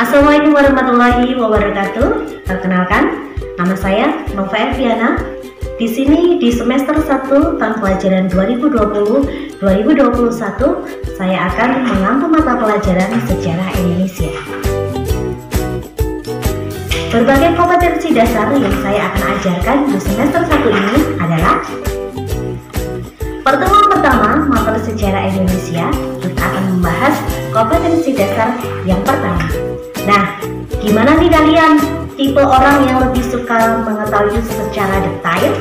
Assalamualaikum warahmatullahi wabarakatuh. Perkenalkan, nama saya Nova Elviana. Di sini di semester 1 tahun pelajaran 2020-2021 saya akan mengampu mata pelajaran sejarah Indonesia. Berbagai kompetensi dasar yang saya akan ajarkan di semester 1 ini adalah: pertemuan pertama materi sejarah Indonesia, kita akan membahas kompetensi dasar yang pertama. Nah, gimana nih kalian? Tipe orang yang lebih suka mengetahui secara detail?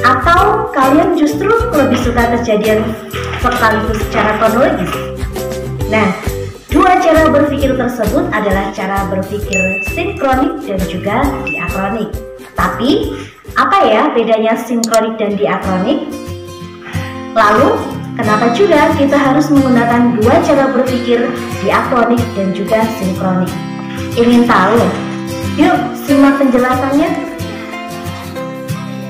Atau kalian justru lebih suka kejadian sekaligus secara kronologis? Nah, dua cara berpikir tersebut adalah cara berpikir sinkronik dan juga diakronik. Tapi, apa ya bedanya sinkronik dan diakronik? Lalu, kenapa juga kita harus menggunakan dua cara berpikir diakronik dan juga sinkronik? Ingin tahu? Yuk, simak penjelasannya.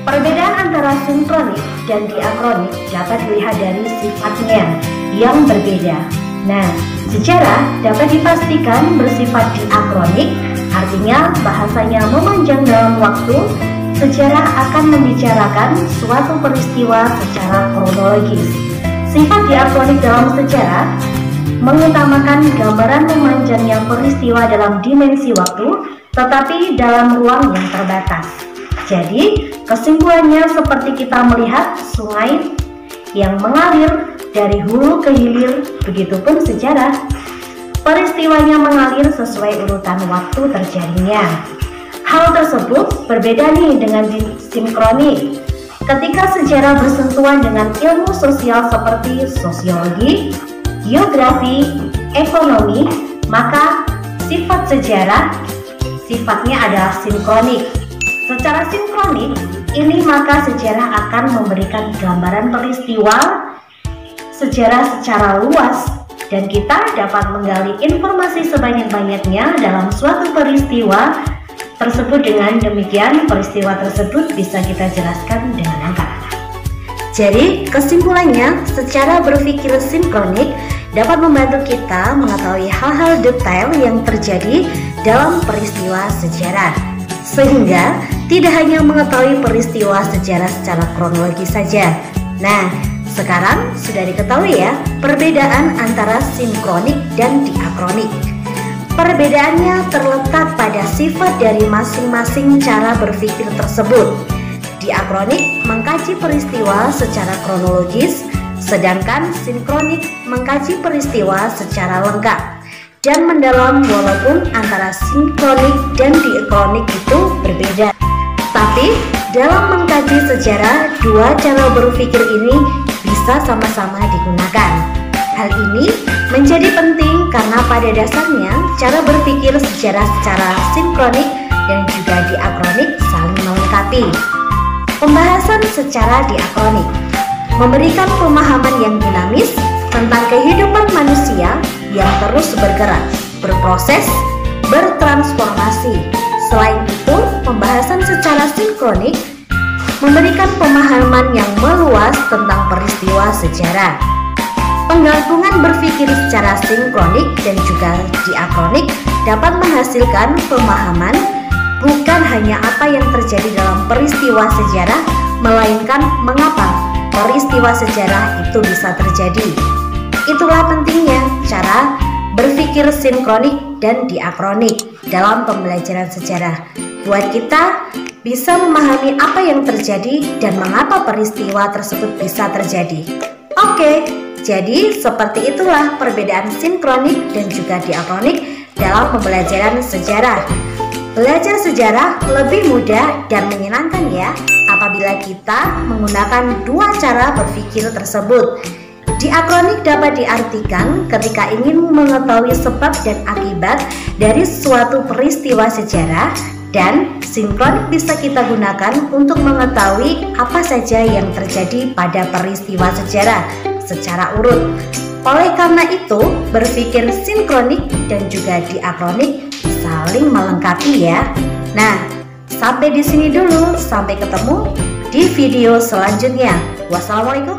Perbedaan antara sinkronik dan diakronik dapat dilihat dari sifatnya yang berbeda. Nah, sejarah dapat dipastikan bersifat diakronik, artinya bahasanya memanjang dalam waktu. Sejarah akan membicarakan suatu peristiwa secara kronologis. Sifat diakronik dalam sejarah mengutamakan gambaran memanjangnya peristiwa dalam dimensi waktu, tetapi dalam ruang yang terbatas. Jadi, kesimpulannya seperti kita melihat sungai yang mengalir dari hulu ke hilir, begitupun sejarah. Peristiwanya mengalir sesuai urutan waktu terjadinya. Hal tersebut berbeda nih dengan sinkronik. Ketika sejarah bersentuhan dengan ilmu sosial seperti sosiologi, geografi, ekonomi, maka sifat sejarah sifatnya adalah sinkronik. Secara sinkronik ini maka sejarah akan memberikan gambaran peristiwa sejarah secara luas dan kita dapat menggali informasi sebanyak-banyaknya dalam suatu peristiwa tersebut. Dengan demikian peristiwa tersebut bisa kita jelaskan dengan angka. Jadi kesimpulannya, secara berpikir sinkronik dapat membantu kita mengetahui hal-hal detail yang terjadi dalam peristiwa sejarah, sehingga tidak hanya mengetahui peristiwa sejarah secara kronologis saja. Nah, sekarang sudah diketahui ya perbedaan antara sinkronik dan diakronik. Perbedaannya terletak pada sifat dari masing-masing cara berpikir tersebut. Diakronik mengkaji peristiwa secara kronologis, sedangkan sinkronik mengkaji peristiwa secara lengkap dan mendalam, walaupun antara sinkronik dan diakronik itu berbeda. Tapi dalam mengkaji sejarah, dua cara berpikir ini bisa sama-sama digunakan. Hal ini menjadi penting karena pada dasarnya cara berpikir sejarah secara sinkronik dan juga diakronik saling melengkapi. Pembahasan secara diakronik memberikan pemahaman yang dinamis tentang kehidupan manusia yang terus bergerak, berproses, bertransformasi. Selain itu, pembahasan secara sinkronik memberikan pemahaman yang meluas tentang peristiwa sejarah. Penggabungan berpikir secara sinkronik dan juga diakronik dapat menghasilkan pemahaman bukan hanya apa yang terjadi dalam peristiwa sejarah, melainkan mengapa peristiwa sejarah itu bisa terjadi. Itulah pentingnya cara berpikir sinkronik dan diakronik dalam pembelajaran sejarah. Buat kita bisa memahami apa yang terjadi dan mengapa peristiwa tersebut bisa terjadi. Oke. Jadi seperti itulah perbedaan sinkronik dan juga diakronik dalam pembelajaran sejarah. Belajar sejarah lebih mudah dan menyenangkan ya apabila kita menggunakan dua cara berpikir tersebut. Diakronik dapat diartikan ketika ingin mengetahui sebab dan akibat dari suatu peristiwa sejarah, dan sinkronik bisa kita gunakan untuk mengetahui apa saja yang terjadi pada peristiwa sejarah secara urut. Oleh karena itu, berpikir sinkronik dan juga diakronik saling melengkapi ya. Nah, sampai di sini dulu. Sampai ketemu di video selanjutnya. Wassalamualaikum